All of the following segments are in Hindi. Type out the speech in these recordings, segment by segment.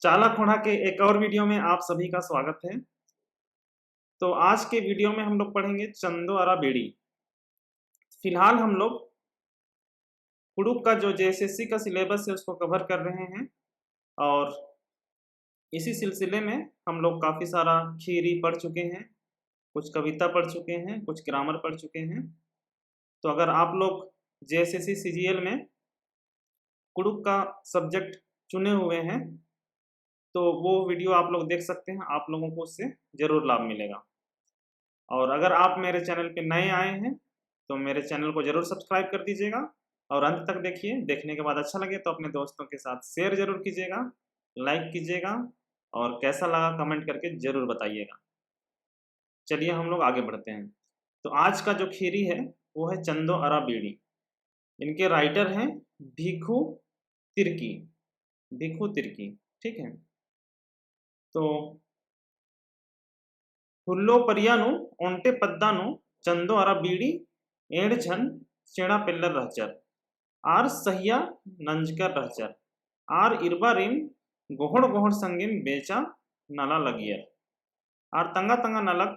चालाक होना के एक और वीडियो में आप सभी का स्वागत है। तो आज के वीडियो में हम लोग पढ़ेंगे चंदोआरा बेड़ी। फिलहाल हम लोग कुडुख का जो जेएसएससी का सिलेबस है उसको कवर कर रहे हैं और इसी सिलसिले में हम लोग काफ़ी सारा थ्योरी पढ़ चुके हैं, कुछ कविता पढ़ चुके हैं, कुछ ग्रामर पढ़ चुके हैं। तो अगर आप लोग जेएसएससी सीजीएल में कुडुख का सब्जेक्ट चुने हुए हैं तो वो वीडियो आप लोग देख सकते हैं, आप लोगों को उससे ज़रूर लाभ मिलेगा। और अगर आप मेरे चैनल पे नए आए हैं तो मेरे चैनल को ज़रूर सब्सक्राइब कर दीजिएगा और अंत तक देखिए। देखने के बाद अच्छा लगे तो अपने दोस्तों के साथ शेयर ज़रूर कीजिएगा, लाइक कीजिएगा और कैसा लगा कमेंट करके ज़रूर बताइएगा। चलिए हम लोग आगे बढ़ते हैं। तो आज का जो थ्योरी है वो है चंदोआरा बेड़ी। इनके राइटर हैं भिखु तिर्की, भिखु तिर्की, ठीक है। तो ಹುಲ್ಲೋಪರಿಯಾನು ಒಂಟೆ ಪದ್ದಾನು ಚಂದೋಅರ ಬೀಡಿ ಏಡ್ ಛನ್ ಚೇड़ा पिल्लर रहचर आर सहिया नंजकर रहचर आर इरबारिम गोहड़ गोहड़ संगिम बेचा नला लगियर आर तंगा तंगा नलक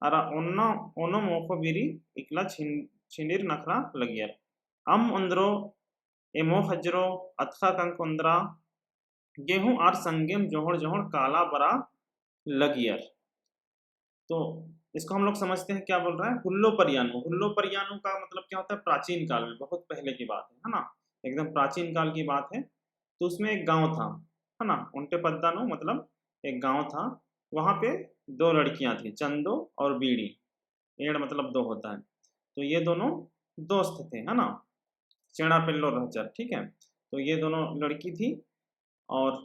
अरा ओन्ना ओनो मोखो बिरी इकला छिंडिर नखरा लगियर अम उंद्रो एमो हजरो अथखा कंकुंद्रा गेहूं आर संगेम जोहड़ जोहड़ काला बरा लगियर। तो इसको हम लोग समझते हैं क्या बोल रहा है। हुल्लो परियानो, हुल्लो परियानो का मतलब क्या होता है, प्राचीन काल में, बहुत पहले की बात है ना, एकदम प्राचीन काल की बात है। तो उसमें एक गांव था, है ना, उल्टे पद्दानो मतलब एक गांव था। वहां पे दो लड़कियां थी, चंदो और बीड़ी। एड़ मतलब दो होता है। तो ये दोनों दोस्त थे, है ना, चेड़ा पिल्लो रहचर, ठीक है। तो ये दोनों लड़की थी और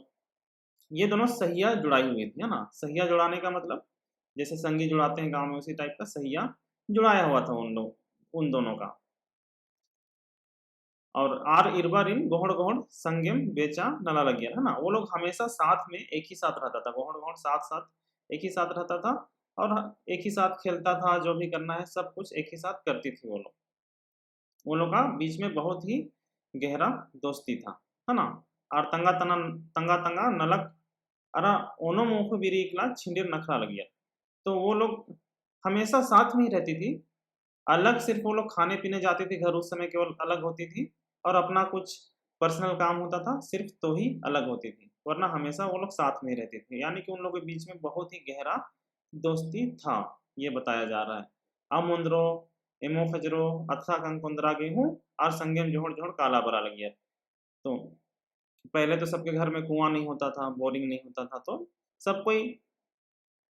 ये दोनों सहिया जुड़ाई हुई थी, है ना। सहिया जुड़ाने का मतलब जैसे संगी जुड़ाते हैं गांव में, उसी टाइप का सहिया जुड़ाया हुआ था उन दोनों का। और आर इरबारिन गोहड़ गोहड़ संगम बेचा नला लग गया, है ना। वो लोग हमेशा साथ में एक ही साथ रहता था, गोहड़ गोहड़ साथ साथ एक ही साथ रहता था और एक ही साथ खेलता था, जो भी करना है सब कुछ एक ही साथ करती थी वो लोग। वो लोग का बीच में बहुत ही गहरा दोस्ती था, है ना। और तंगा तंगा नलक अरा ओनो मुख बिरीकला छिंडिर नखरा लग गया। तो वो लोग हमेशा साथ में ही रहती थी। अलग सिर्फ वो लोग खाने पीने जाती थी, घर उस समय केवल अलग होती थी और अपना कुछ पर्सनल काम होता था सिर्फ, तो ही अलग होती थी, वरना हमेशा वो लोग साथ में ही रहते थे। यानी कि उन लोगों के बीच में बहुत ही गहरा दोस्ती था, ये बताया जा रहा है। अमुंद्रो एमो खजरो अथा कंकुंद्रा गेहूं और संगेम जोहड़ जोहड़ काला बरा लगिया। तो पहले तो सबके घर में कुआं नहीं होता था, बोरिंग नहीं होता था, तो सब कोई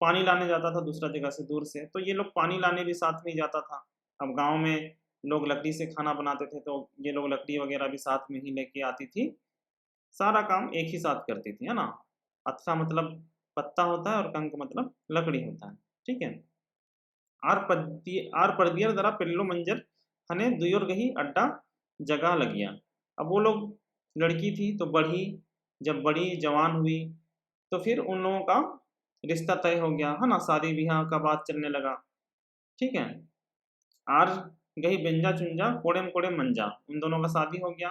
पानी लाने जाता था दूसरा जगह से, दूर से। तो ये लोग पानी लाने भी साथ में ही जाता था। अब गाँव में लोग लकड़ी से खाना बनाते थे तो ये लोग लकड़ी वगैरह भी साथ में ही लेके आती थी। सारा काम एक ही साथ करती थी, है ना। अत्था मतलब पत्ता होता है और कंक मतलब लकड़ी होता है, ठीक है। आर पर्दियर दरा पिल्लो मंजर हने दुयोर गही अड्डा जगह लगिया। अब वो लोग लड़की थी तो बढ़ी, जब बड़ी जवान हुई तो फिर उन लोगों का रिश्ता तय हो गया, है ना, शादी ब्याह का बात चलने लगा, ठीक है। आर गई बेंजा चुंजा कोड़ेम कोड़ेम मंजा, उन दोनों का शादी हो गया,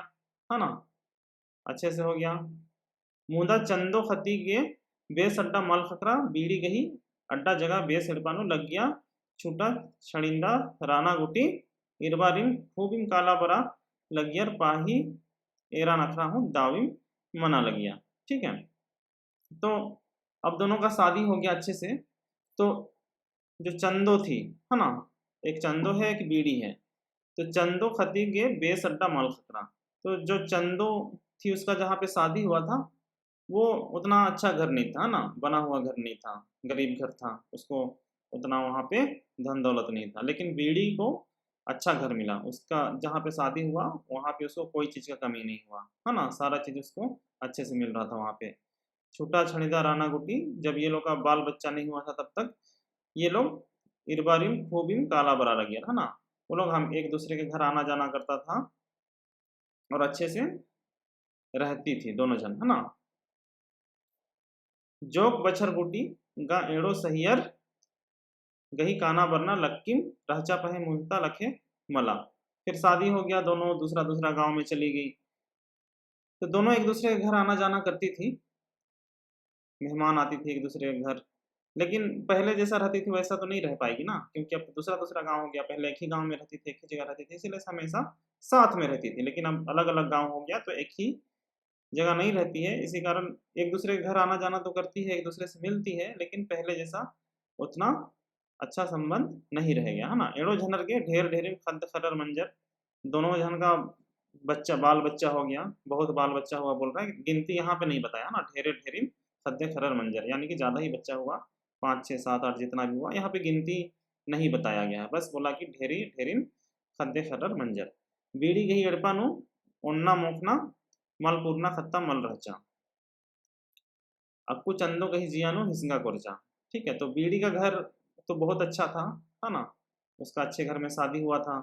है ना, अच्छे से हो गया। मुदा चंदो खती के बेस अड्डा मल खतरा बीड़ी गही अड्डा जगह बेस हिड़पानो लग गया छूटा छड़िंदा राना गुटी इरबारिम खूबिम काला बरा लगियर पाही एरा नखरा हूँ दाविम मना लगिया, ठीक है। तो अब दोनों का शादी हो गया अच्छे से। तो जो चंदो थी, है ना, एक चंदो है एक बीड़ी है। तो चंदो खती के बेस अड्डा मल खतरा। तो जो चंदो थी उसका जहाँ पे शादी हुआ था वो उतना अच्छा घर नहीं था ना, बना हुआ घर नहीं था, गरीब घर था, उसको उतना वहाँ पे धन दौलत नहीं था। लेकिन बीड़ी को अच्छा घर मिला, उसका जहाँ पे शादी हुआ वहाँ पे उसको कोई चीज़ का कमी नहीं हुआ, है ना, सारा चीज़ उसको अच्छे से मिल रहा था वहाँ पे। छूटा छणीदा राना गुटी, जब ये लोग का बाल बच्चा नहीं हुआ था तब तक ये लोग इरबारिम खूबिम काला बरा लग गया, है ना। वो लोग हम एक दूसरे के घर आना जाना करता था और अच्छे से रहती थी दोनों जन, है ना। जोक बछर गुटी गा एड़ो सहियर गही काना बरना लक्किम रहचा पहे मुहता लखे मला। फिर शादी हो गया, दोनों दूसरा दूसरा गांव में चली गई। तो दोनों एक दूसरे के घर आना जाना करती थी मेहमान आती थी एक दूसरे के घर, लेकिन पहले जैसा रहती थी वैसा तो नहीं रह पाएगी ना, क्योंकि अब दूसरा-दूसरा गाँव हो गया, पहले एक ही गाँव में रहती थी, एक ही जगह रहती थी, इसीलिए हमेशा साथ में रहती थी, लेकिन अब अलग-अलग गाँव हो गया तो एक ही जगह नहीं रहती है, इसी कारण एक दूसरे के घर आना-जाना तो करती है, एक दूसरे से मिलती है, लेकिन पहले जैसा उतना अच्छा संबंध नहीं रह गया, है ना? एड़ो झनर के ढेर ढेरिन खद्द खरर मंजर, दोनों जन का बच्चा बाल-बच्चा हो गया, बहुत बाल-बच्चा हुआ बोल रहा है, गिनती यहाँ पे नहीं बताया ना, ढेरे ढेरिन खद्दे खरर मंजर, यानी कि ज़्यादा ही बच्चा हुआ, 5, 6, 7, 8 जितना भी हुआ, यहाँ पे गिनती नहीं बताया गया है, बस बोला कि ढेरी ढेरिन खद्दे खरर मंजर। बीड़ी गही एड़पानु, ओन्ना मोखना, मलपूर्ना खत्ता मल रहचा। अक्कू चंदो कही जियानो हिसंगा कोरचा। ठीक है, तो बीड़ी का घर तो बहुत अच्छा था, है ना? उसका अच्छे घर में शादी हुआ था,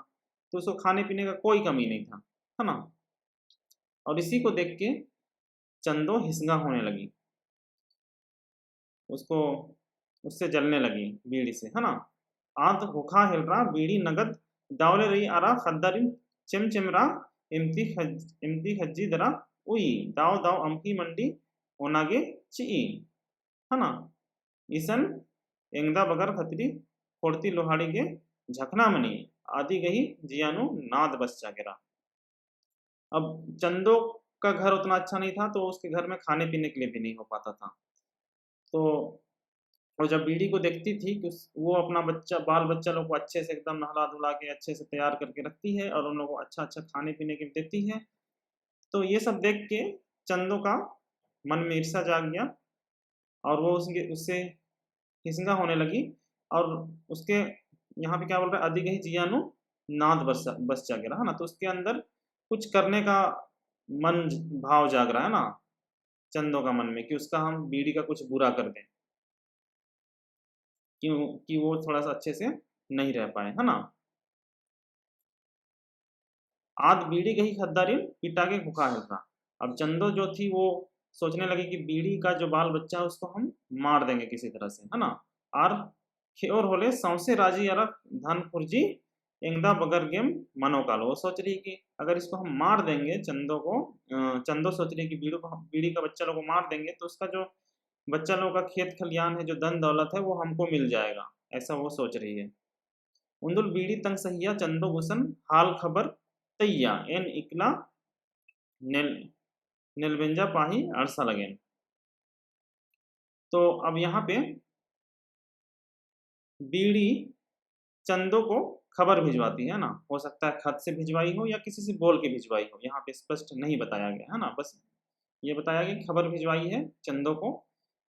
तो उसको खाने-पीने का कोई कमी नहीं था, है ना? और इसी को देख के चंदो हिसंगा होने लगी। उसको उससे जलने लगी बीड़ी से, है ना? आंत हुखा हिलरा बीड़ी नगद दावले रही आरा खद्दरिन चिमचिमरा इम्ती खज्जी दरा उई दाव दाव अमकी मंडी ओनागे चिई, है ना? ईसन एंगदा बगर खतरी फोड़ती लोहाड़ी के झकना मनी आदि गही जियानु नाद बस जागेरा। अब चंदो का घर उतना अच्छा नहीं था, तो उसके घर में खाने-पीने के लिए भी नहीं हो पाता था। तो और जब बीड़ी को देखती थी कि वो अपना बच्चा बाल-बच्चा लोग को अच्छे से एकदम नहला-धुला के अच्छे से तैयार करके रखती है और उन लोगों को अच्छा-अच्छा खाने-पीने के देती है। तो ये सब देख के चंदो का मन में ईर्ष्या जाग गया और वो उससे हिसंगा होने लगी और उसके यहाँ पे क्या बोल रहा है, अधिक ही जियानु नाद बस जागेरा, है ना? तो उसके अंदर कुछ करने का मन भाव जाग रहा है ना, चंदो का मन में कि उसका हम बीड़ी का कुछ बुरा कर दें। क्यों कि वो थोड़ा-सा अच्छे से नहीं रह पाए, है ना? आद बीड़ी गई खद्दारिन पिटा के भूखा है था। अब चंदो जो थी वो सोचने लगी कि बीड़ी का जो बाल-बच्चा है उसको हम मार देंगे किसी तरह से, है ना? आर खेओर होले सौंसे राजी अरक धन फुर्जी एंगदा बगर गेम मनोकाल। वो सोच रही है कि अगर इसको हम मार देंगे चंदो को चंदो सोच रही है कि बीड़ी का बच्चा लोग को मार देंगे तो उसका जो बच्चा लोगों का खेत खलियान है, जो धन दौलत है, वो हमको मिल जाएगा, ऐसा वो सोच रही है। उंदुल बीड़ी तंग सहिया चंदो गुसन हाल खबर तैया एन इकला नेल नेलबेंजा पाही अरसा लगेन। तो अब यहाँ पे बीड़ी चंदो को खबर भिजवाती है ना, हो सकता है खत से भिजवाई हो या किसी से बोल के भिजवाई हो, यहाँ पे स्पष्ट नहीं बताया गया है ना, बस ये बताया गया खबर भिजवाई है चंदो को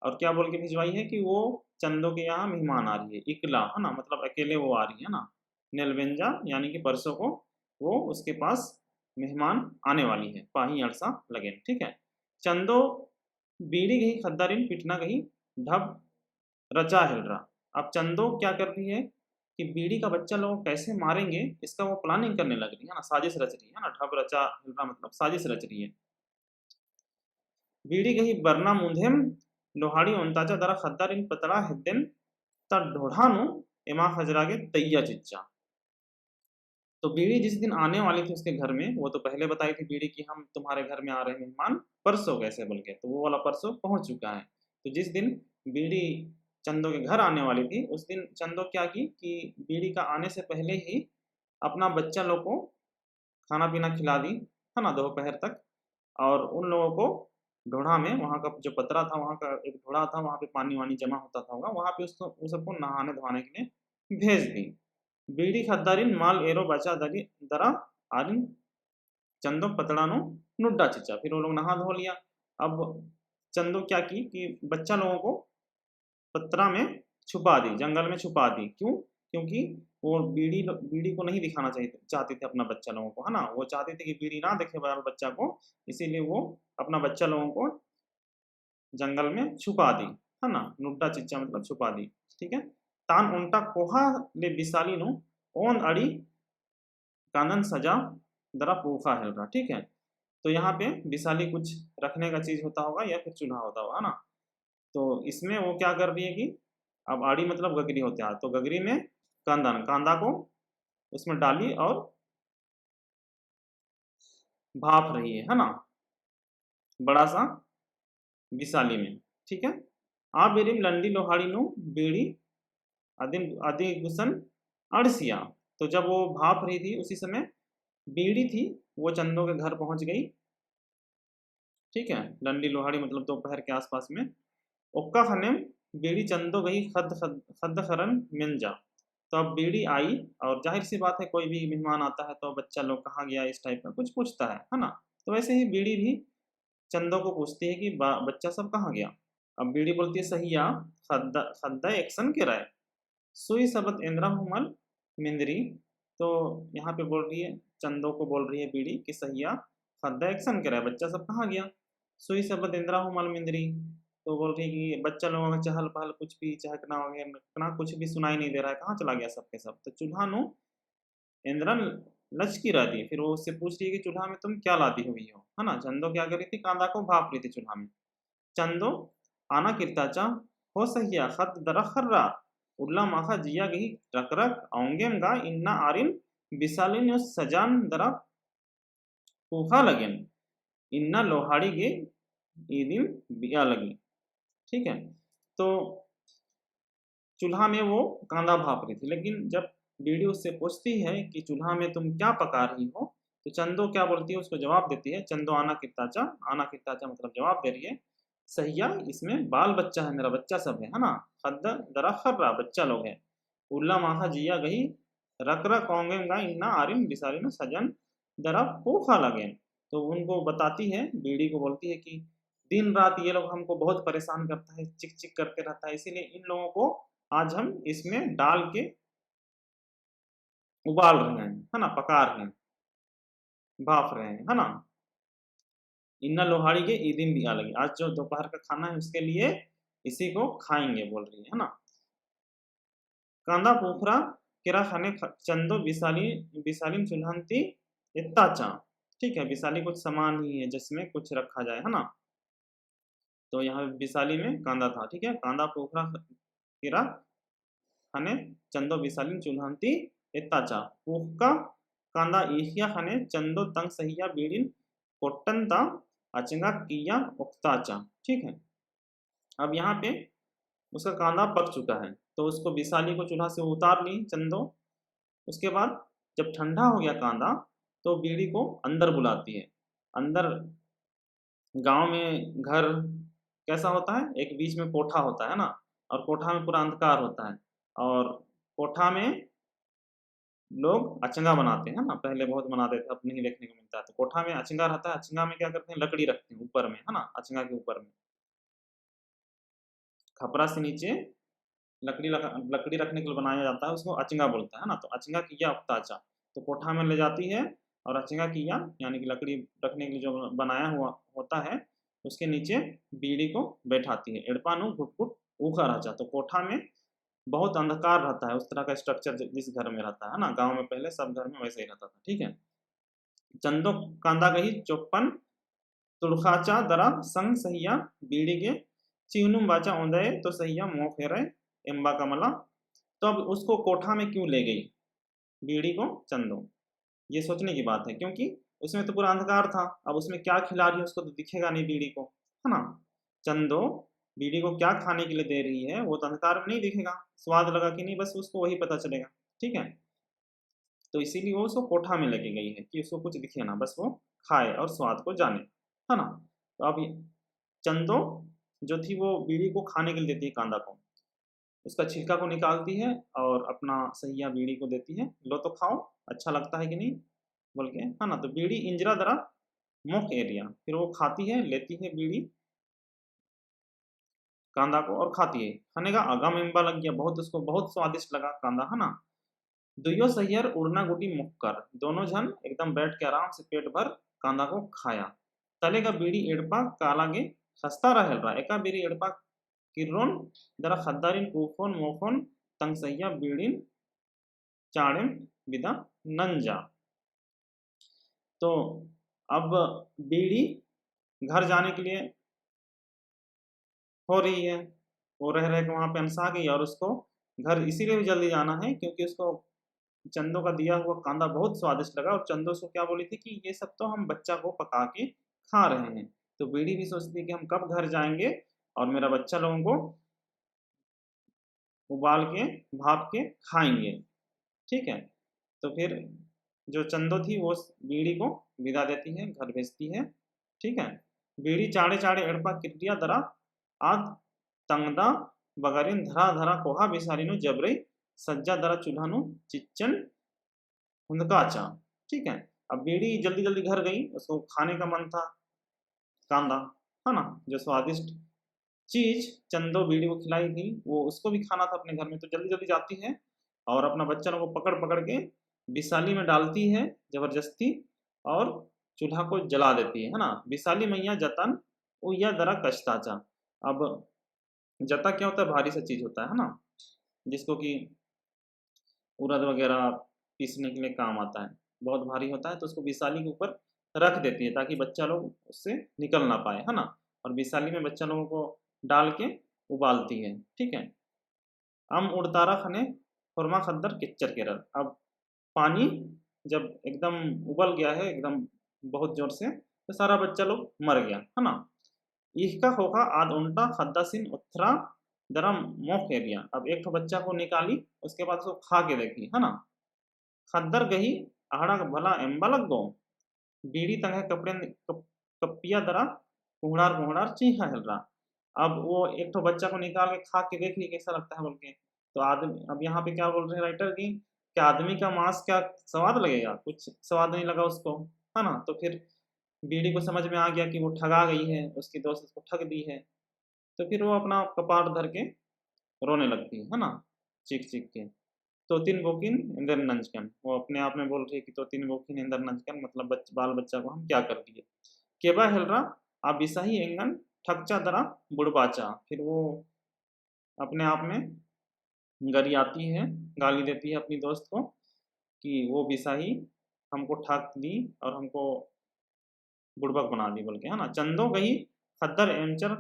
और क्या बोल के भिजवाई है कि वो चंदो के यहाँ मेहमान आ रही है, इकला है ना, मतलब अकेले वो आ रही है ना, नेलवेंजा यानी कि परसों को वो उसके पास मेहमान आने वाली है, पाही अरसा लगेन, ठीक है। चंदो बीड़ी गई खद्दारिन पिटना गई ढब रचा हिल रहा। अब चंदो क्या कर रही है कि बीड़ी का बच्चा लोग कैसे मारेंगे इसका वो प्लानिंग करने लग रही है ना, साजिश रच रही है ना, ढब रचा हिल रहा मतलब साजिश रच रही है। बीड़ी गही बरना मुंधेम लोहाड़ी ओंताचा दरा खद्दारिन पतड़ा हिद्देन ता ढोढ़ानु एमा खजरागे तैया चिच्चा। तो बीड़ी जिस दिन आने वाली थी उसके घर में, वो तो पहले बताई थी बीड़ी कि हम तुम्हारे घर में आ रहे हैं मेहमान, परसों कैसे बोल के, तो वो वाला परसों पहुंच चुका है। तो जिस दिन बीड़ी चंदो के घर आने वाली थी, उस दिन चंदो क्या की कि बीड़ी का आने से पहले ही अपना बच्चा लोग को खाना-पीना खिला दी, है ना, दोपहर तक और उन लोगों को ढोढ़ा में वहाँ का जो पतरा था, वहाँ का एक ढोढ़ा था, वहाँ पे पानी-वानी जमा होता था होगा, वहाँ पे उसको उन सबको नहाने-धोआने के लिए भेज दी। बीड़ी खद्दारिन माल एरो बचा दरा आरिन चंदो पतड़ानो नुड्डा चिचा, फिर वो लोग नहा धो लिया। अब चंदो क्या की कि बच्चा लोगों को पतरा में छुपा दी, जंगल में छुपा दी। क्यों? क्योंकि वो बीड़ी को नहीं दिखाना चाहती थी अपना बच्चा लोगों को, है ना? वो चाहती थी कि बीड़ी ना देखे बाल बच्चा को, इसीलिए वो अपना बच्चा लोगों को जंगल में छुपा दी, है ना? नुड्डा चिच्चा मतलब छुपा दी, ठीक है? तान उनटा कोहा ले बिसाली नो ओन अड़ी कानन सजा दरा पूखा हिल रहा, ठीक है? तो यहाँ पे बिसाली कुछ रखने का चीज़ होता होगा या फिर चूल्हा होता होगा, है ना? तो इसमें वो क्या कर रही है कि अब आड़ी मतलब गगरी होता है, तो गगरी में कांदा को उसमें डाली और भाप रही है ना? बड़ा-सा बिसाली में, ठीक है? आ बेरिम लंडी लोहाड़ी नु बीड़ी आदि गुसन अड़सिया। तो जब वो भाप रही थी उसी समय बीड़ी थी वो चंदो के घर पहुंच गई। ठीक है, लंडी लोहाड़ी मतलब दोपहर के आसपास में। ओक्का खनेम बीड़ी चंदो गई खद खद खद खरन मिंजा। तो अब बीड़ी आई और जाहिर सी बात है कोई भी मेहमान आता है तो बच्चा लोग कहाँ गया इस टाइप का कुछ पूछता है ना। तो वैसे ही बीड़ी भी चंदो को पूछती है कि बच्चा सब कहाँ गया। अब बीड़ी बोलती है सहिया खद्दा खद्दा एक्शन के राय सुई सबत इंद्रा हुमल मिंदरी। तो यहाँ पे बोल रही है चंदो को बोल रही है बीड़ी कि सहिया खद्दा एक्शन के राय बच्चा सब कहाँ गया। सुई सबत इंद्रा हुमल मिंदरी। तो बोल रही है कि बच्चा लोगों का चहल पहल कुछ भी चहकना वगैरह कुछ भी सुनाई नहीं दे रहा है, कहाँ चला गया सबके सब। तो चूल्हा नु इंद्रन लचकी रहती है। फिर वो उससे पूछ रही है कि चूल्हा में तुम क्या लादी हुई हो, है ना। चंदो क्या कर रही थी, कांदा को भाप रही थी चूल्हा में। चंदो आना किरताचा हो सहिया खत दरखर्रा उल्ला माखा जिया गही रकरक औंगेम गा इन्ना आरिन बिसालिन यो सजान दरा पूखा लगेन इन्ना लोहाड़ी गे ईदिन बिया लगी। ठीक है, तो चूल्हा में वो कांदा भाप रही थी, लेकिन जब बीड़ी उससे पूछती है कि चूल्हा में तुम क्या पका रही हो, तो चंदो क्या बोलती है, उसको जवाब देती है। चंदो आना कित्ताचा मतलब जवाब दे रही है, सहिया इसमें बाल बच्चा है, मेरा बच्चा सब है ना। खद्दा दरा खर्रा बच्चा लोग है। उल्ला माथा जिया गही रकरा कौंगेम गा इन्ना आरिन बिसारी न सजन दरा पूखा लगेन। तो उनको बताती है, बीड़ी को बोलती है कि दिन रात ये लोग हमको बहुत परेशान करता है, चिक चिक करते रहता है, इसीलिए इन लोगों को आज हम इसमें डाल के उबाल रहे हैं, है ना, पका रहे हैं, भाप रहे हैं, है ना। इन्ना लोहाड़ी के ई दिन भी आ लगी, आज जो दोपहर का खाना है उसके लिए इसी को खाएंगे बोल रही है ना। कांदा पोखरा केरा खाने चंदो विशाली विशालीन चुल्हनती इतना चा। ठीक है, विशाली कुछ सामान ही है जिसमें कुछ रखा जाए, है ना। तो यहाँ विशाली में कांदा था। ठीक है, कांदा पोखरा केरा खाने चंदो विशालीन चुल्हनती इतना चा पूखका कांदा ईहिया खाने चंदो तंग सहिया बीड़िन कोट्टनता अचंगा किया उक्ताचा। ठीक है, अब यहाँ पे उसका कांदा पक चुका है तो उसको विशाली को चूल्हा से उतार ली चंदो। उसके बाद जब ठंडा हो गया कांदा तो बीड़ी को अंदर बुलाती है। अंदर गांव में घर कैसा होता है, एक बीच में कोठा होता है ना, और कोठा में पूरा अंधकार होता है, और कोठा में लोग अचंगा बनाते हैं ना, पहले बहुत बनाते थे, अब नहीं देखने को मिलता है। तो कोठा में अचंगा रहता है, अचंगा में क्या करते हैं, लकड़ी रखते हैं ऊपर में, है ना, अचंगा के ऊपर में खपरा से नीचे लकड़ी रखने के लिए बनाया जाता है, उसको अचंगा बोलता है ना। तो अचंगा किया उक्ताचा, तो कोठा में ले जाती है और अचंगा किया यानी कि लकड़ी रखने के लिए जो बनाया हुआ होता है उसके नीचे बीड़ी को बैठाती है। एड़पानु घुट घुट ऊखा राजा। तो कोठा में बहुत अंधकार रहता है, उस तरह का स्ट्रक्चर जिस घर में रहता है ना, गांव में पहले सब घर में वैसे ही रहता था। ठीक है, चंदो कांदा गही चौपन तुड़खाचा दरा संग सहिया बीड़ी के चिवनुम बाचा औंदे तो सहिया मोह फेरे एम्बा कमला। तो अब उसको कोठा में क्यों ले गई बीड़ी को चंदो, ये सोचने की बात है, क्योंकि उसमें तो पूरा अंधकार था, अब उसमें क्या खिला रही है उसको तो दिखेगा नहीं बीड़ी को, है ना। चंदो बीड़ी को क्या खाने के लिए दे रही है वो तो अंधकार में नहीं दिखेगा, स्वाद लगा कि नहीं बस उसको वही पता चलेगा। ठीक है, तो इसीलिए वो उसको कोठा में लेके गई है कि उसको कुछ दिखे ना, बस वो खाए और स्वाद को जाने, है ना। तो अब चंदो जो थी वो बीड़ी को खाने के लिए देती है कांदा को, उसका छिलका को निकालती है और अपना सहिया बीड़ी को देती है, लो तो खाओ अच्छा लगता है कि नहीं बोल के, है ना। तो बीड़ी इंजरा दरा मुख एरिया, फिर वो खाती है, लेती है बीड़ी कांदा को और खाती है। खाने का अगम इम्बा लग गया, बहुत उसको बहुत स्वादिष्ट लगा कांदा, है ना। दुयो सहियर उड़ना गुटी मुख कर, दोनों जन एकदम बैठ के आराम से पेट भर कांदा को खाया। तले का बीड़ी एड़पा काला गे खस्ता रहल रहा, एका बीड़ी एड़पा किर्रोन दरा खद्दारिन कूफोन मोफोन तंग सहिया बीड़िन चाड़िन विदा नंजा। तो अब बीड़ी घर जाने के लिए हो रही है, वो रह रहे के वहाँ पे अनसा गई, और उसको घर इसीलिए भी जल्दी जाना है क्योंकि उसको चंदो का दिया हुआ कांदा बहुत स्वादिष्ट लगा, और चंदो उसको क्या बोली थी कि ये सब तो हम बच्चा को पका के खा रहे हैं। तो बीड़ी भी सोचती है कि हम कब घर जाएंगे और मेरा बच्चा लोगों को उबाल के भाप के खाएंगे। ठीक है, तो फिर जो चंदो थी वो बीड़ी को विदा देती है, घर भेजती है। ठीक है, बीड़ी चाड़े चाड़े एड़पा क्रिया दरा आद तंगदा बगारिन धरा धरा कोहा बिसारिनु जबरे सज्जा दरा चूल्हानु चिच्चन हुंदकाचा। ठीक है, अब बीड़ी जल्दी जल्दी घर गई, उसको खाने का मन था कांदा, है ना, जो स्वादिष्ट चीज चंदो बीड़ी को खिलाई थी वो उसको भी खाना था अपने घर में, तो जल्दी जल्दी जाती है और अपना बच्चों को पकड़ पकड़ के विशाली में डालती है जबरदस्ती और चूल्हा को जला देती है ना। विशाली मैया जतन वो यह दरा कश्ताचा। अब जता क्या होता है, भारी सा चीज होता है ना, जिसको कि उड़द वगैरह पीसने के लिए काम आता है, बहुत भारी होता है, तो उसको विशाली के ऊपर रख देती है ताकि बच्चा लोग उससे निकल ना पाए, है ना। और विशाली में बच्चा लोगों को डाल के उबालती है। ठीक है, हम उड़तारा खने खुरमा खद्दर किच्चर केरल। अब पानी जब एकदम उबल गया है एकदम बहुत जोर से, तो सारा बच्चा लोग मर गया, है ना। इसका होगा आध उल्टा खद्दासिन उत्थरा दरा मोख एरिया। अब एक तो बच्चा को निकाली, उसके बाद उसको खा के देखी, है ना। खद्दर गही आहड़ा भला एम्बा लग गो बीड़ी तंगे कपड़े कपिया दरा कुहड़ार कुहड़ार चीहा हिल रहा। अब वो एक तो बच्चा को निकाल के खा के देख ली कैसा लगता है बोल के, तो आदमी अब यहाँ पे क्या बोल रहे हैं राइटर की, क्या आदमी का मांस क्या स्वाद लगेगा, कुछ स्वाद नहीं लगा उसको, है ना। तो फिर बीड़ी को समझ में आ गया कि वो ठगा गई है, उसकी दोस्त उसको ठग दी है, तो फिर वो अपना कपार धर के रोने लगती है ना, चीख चीख के। तो तीन बोकिन इंदर नंजकन, वो अपने आप में बोल रही है कि तो तीन बोकिन इंदर नंजकन मतलब बाल बच्चा को हम क्या कर दिए। केबा हेलरा आप बिसाही एंगन ठकचा दरा बुड़बाचा। फिर वो अपने आप में गरियाती है, गाली देती है अपनी दोस्त को कि वो बिसाही हमको ठग दी और हमको बुड़बक बना दी बोल के, है ना। चंदो गही खद्दर एमचर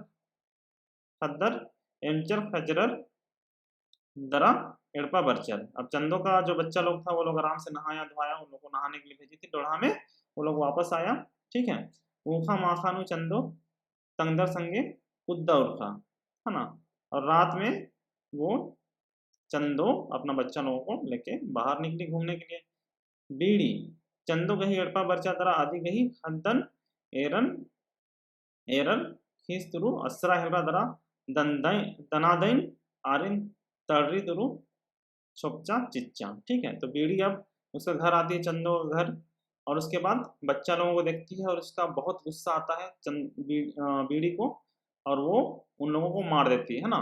खद्दर एमचर खजरर दरा एड़पा बरचर। अब चंदो का जो बच्चा लोग था वो लोग आराम से नहाया धोया, उन लोग को नहाने के लिए भेजी थी डोढ़ा में, वो लोग वापस आया। ठीक है, ऊखा माखानु चंदो तंगदर संगे उद्दा उर्खा, है ना। और रात में वो चंदो अपना बच्चा लोगों को लेके बाहर निकली घूमने के लिए। बीड़ी चंदो गही एड़पा बरचा दरा आदि गही हद्दन एरन एरन खीस्तुरु अस्रा हेलरा दरा दनादैन आरिन तर्री तुरु छोपचा चिच्चा। ठीक है, तो बीड़ी अब उसका घर आती है चंदो का घर, और उसके बाद बच्चा लोगों को देखती है और उसका बहुत गुस्सा आता है बीड़ी को, और वो उन लोगों को मार देती है ना,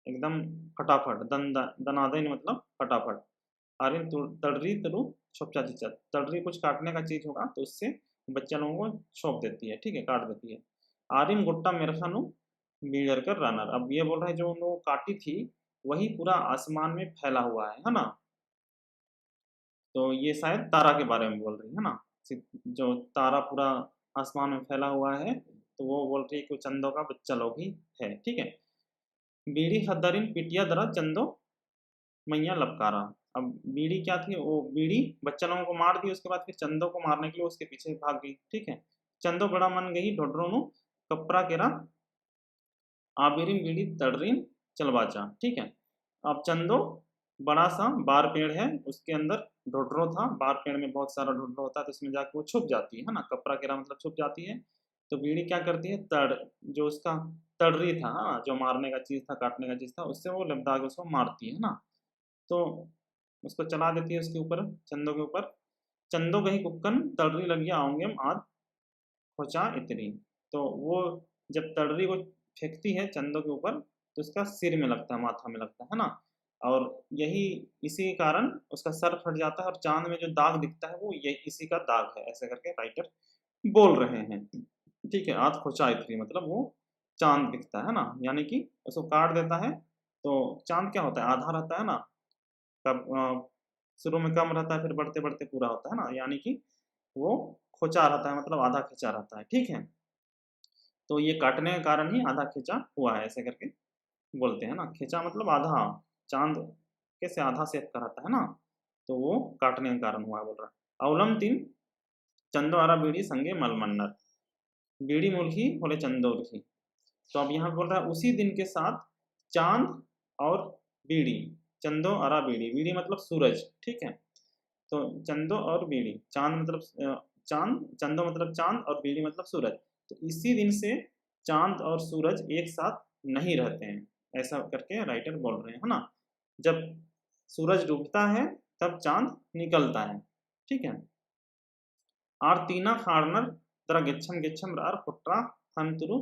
एकदम फटाफट। दनादैन मतलब फटाफट। आरिन तड़री तरु छोपचा चिच्चा, तड़री कुछ काटने का चीज होगा तो उससे बच्चा लोगों को छोप देती है, ठीक है, काट देती है। आरिन गुट्टा मेरखानु बीड़र कर रनर। अब ये बोल रहा है जो उन लोगों को काटी थी वही पूरा आसमान में फैला हुआ है ना। तो ये शायद तारा के बारे में बोल रही है ना, जो तारा पूरा आसमान में फैला हुआ है, तो वो बोल रही है कि चंदो का बच्चा लोग ही है। ठीक है, बीड़ी हदरिन पिटिया दरा चंदो मैया लपकारा। अब बीड़ी क्या थी, वो बीड़ी बच्चा लोगों को मार दी, उसके बाद फिर चंदो को मारने के लिए उसके पीछे भाग गई। ठीक है, चंदो बड़ा मन गई ढोडरोनु कपड़ा केरा आबिरिन बीड़ी तड़रीन चलबाचा। ठीक है, अब चंदो बड़ा सा बार पेड़ है, उसके अंदर ढोडरो था, बार पेड़ में बहुत सारा ढोडरो होता है, तो उसमें जाके वो छुप जाती है ना, कपड़ा केरा मतलब छुप जाती है। तो बीड़ी क्या करती है, जो उसका तड़री था, हाँ, जो मारने का चीज था, काटने का चीज था, उससे वो लबदा के उसको मारती है ना। तो उसको चला देती है उसके ऊपर, चंदो के ऊपर। चंदो कहीं कुक्कन तड़री लगी आऊंगे आद खोचा इतनी। तो वो जब तड़री को फेंकती है चंदो के ऊपर, तो उसका सिर में लगता है, माथा में लगता है ना। और यही इसी कारण उसका सर फट जाता है, और चांद में जो दाग दिखता है वो ये इसी का दाग है, ऐसे करके राइटर बोल रहे हैं। ठीक है, आध खोचा इतनी मतलब वो चांद दिखता है ना, यानी कि उसको काट देता है तो चांद क्या होता है, आधा रहता है ना, कब शुरू में कम रहता है फिर बढ़ते बढ़ते पूरा होता है ना, यानी कि वो खोचा रहता है मतलब आधा खिंचा रहता है। ठीक है, तो ये काटने के कारण ही आधा खिंचा हुआ है, ऐसे करके बोलते हैं ना। खिंचा मतलब आधा, चांद कैसे आधा सेक का रहता है ना, तो वो काटने के कारण हुआ है बोल रहा है। अवलम तीन चंदोआरा बीड़ी संगे मलमन्नर, बीड़ी मुल्की बोले चंदोर की। तो अब यहाँ बोल रहा है उसी दिन के साथ चांद और बीड़ी, चंदो अरा बीड़ी, बीड़ी मतलब सूरज, ठीक है। तो चंदो और बीड़ी, चांद मतलब चांद, चंदो मतलब चांद और बीड़ी मतलब सूरज। तो इसी दिन से चांद और सूरज एक साथ नहीं रहते हैं, ऐसा करके राइटर बोल रहे हैं, है ना। जब सूरज डूबता है तब चांद निकलता है, ठीक है। आरतीना खाड़नर तरा गिच्छम गिच्छम रार फुट्रा हंतुरु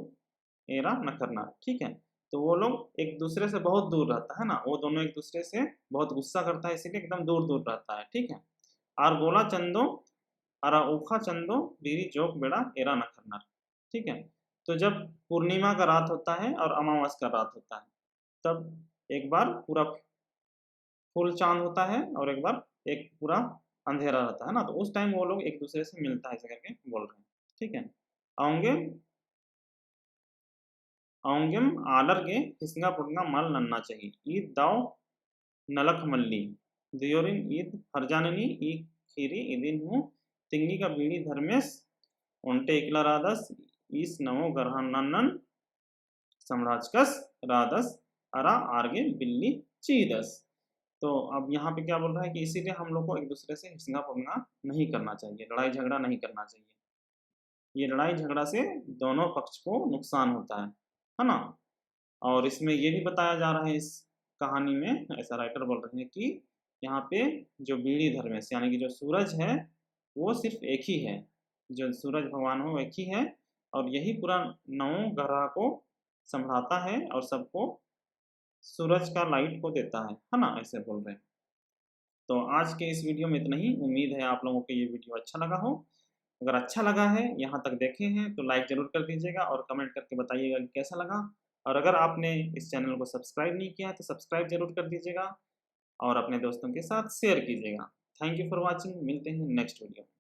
एरा न करना, ठीक है। तो वो लोग एक दूसरे से बहुत दूर रहता है ना, वो दोनों एक दूसरे से बहुत गुस्सा करता है, इसीलिए एकदम दूर दूर रहता है, ठीक है। आर गोला चंदो अरा उखा चंदो बीरी जोक बेड़ा एरा न करना, ठीक है। तो जब पूर्णिमा का रात होता है और अमावस का रात होता है, तब एक बार पूरा फुल चांद होता है और एक बार एक पूरा अंधेरा रहता है ना, तो उस टाइम वो लोग एक दूसरे से मिलता है, ऐसे करके बोल रहे हैं, ठीक है। आऊंगे आऊंगेम आलरगे हिस्ंगा पुटंगा मल नन्ना चाहिए ईद दाव नलक मल्ली दियोरिन ईद हरजाननी ई खीरी इदिन हूँ तिंगी का बीड़ी धर्मेश ओंटे इकला रादस ईस नवो गरहनन सम्राजकस रादस अरा आर्गे बिल्ली चीदस। तो अब यहाँ पे क्या बोल रहा है कि इसीलिए हम लोग को एक दूसरे से हिस्सा पुंगा नहीं करना चाहिए, लड़ाई झगड़ा नहीं करना चाहिए। ये लड़ाई झगड़ा से दोनों पक्ष को नुकसान होता है ना। और इसमें ये भी बताया जा रहा है इस कहानी में, ऐसा राइटर बोल रहे हैं कि यहाँ पे जो बीड़ी धर्मेश यानी कि जो सूरज है वो सिर्फ एक ही है, जो सूरज भगवान हो एक ही है, और यही पूरा 9 ग्रह को संभलाता है और सबको सूरज का लाइट को देता है ना, ऐसे बोल रहे हैं। तो आज के इस वीडियो में इतना ही, उम्मीद है आप लोगों को ये वीडियो अच्छा लगा हो। अगर अच्छा लगा है, यहाँ तक देखे हैं, तो लाइक ज़रूर कर दीजिएगा और कमेंट करके बताइएगा कि कैसा लगा। और अगर आपने इस चैनल को सब्सक्राइब नहीं किया है तो सब्सक्राइब ज़रूर कर दीजिएगा और अपने दोस्तों के साथ शेयर कीजिएगा। थैंक यू फॉर वॉचिंग, मिलते हैं नेक्स्ट वीडियो में।